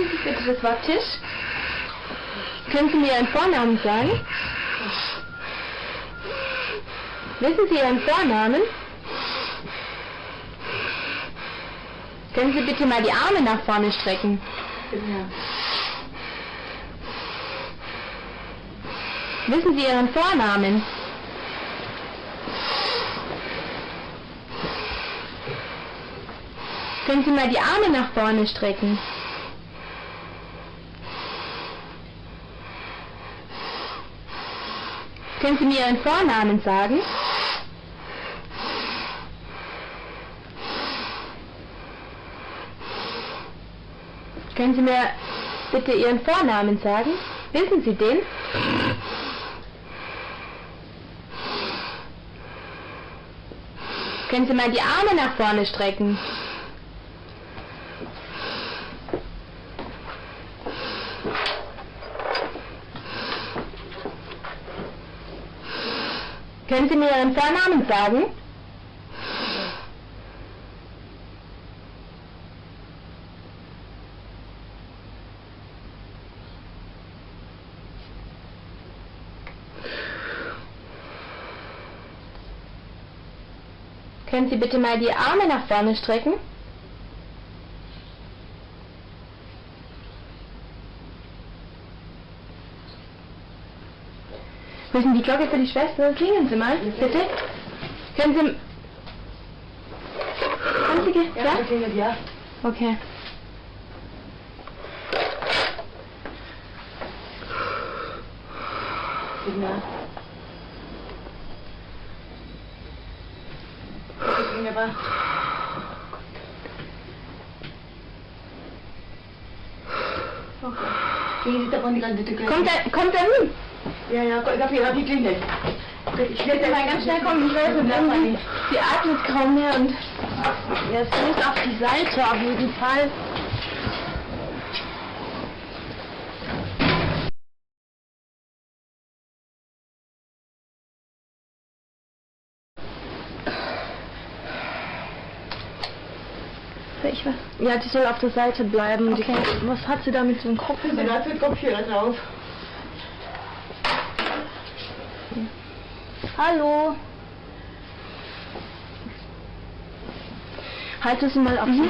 Sie bitte das Wort Tisch? Können Sie mir Ihren Vornamen sagen? Wissen Sie Ihren Vornamen? Können Sie bitte mal die Arme nach vorne strecken? Ja. Wissen Sie Ihren Vornamen? Können Sie mal die Arme nach vorne strecken? Können Sie mir Ihren Vornamen sagen? Können Sie mir bitte Ihren Vornamen sagen? Wissen Sie den? Können Sie mal die Arme nach vorne strecken? Können Sie mir Ihren Vornamen sagen? Können Sie bitte mal die Arme nach vorne strecken? Müssen die Glocke für die Schwester? Klingen Sie mal, bitte. Können Sie... Haben Sie Ja, klingelt, ja. Okay. Signal. Wunderbar. Okay. Gehen Sie davon die ganze Tücke. Kommt er nun? Ja, dafür hat die klingelt. Ich werde mal ganz schnell kommen. Ich weiß nicht, irgendwie, sie atmet kaum mehr und es muss auf die Seite auf jeden Fall. Ich weiß. Ja, die soll auf der Seite bleiben. Okay. Was hat sie da mit so einem Kopfhörer? Sie hat den Kopfhörer drauf. Hallo. Halte sie mal auf. Ja.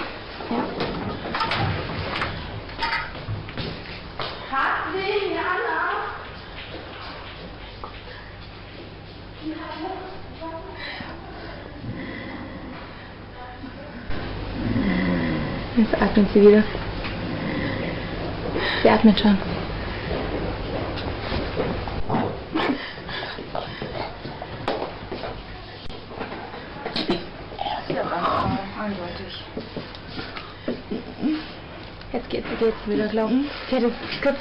Kathleen, Jana. Jetzt atmet sie wieder. Sie atmet schon. Eindeutig. Jetzt geht's wieder, glaube ich. Sie hat das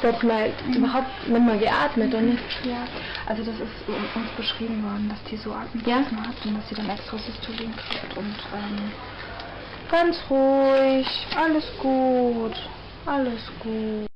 kurz mal überhaupt nicht mehr geatmet, oder nicht? Ja, also das ist uns beschrieben worden, dass die so Atemprassen hat und dass sie dann extra Cystolin kriegt und ganz ruhig, alles gut, alles gut.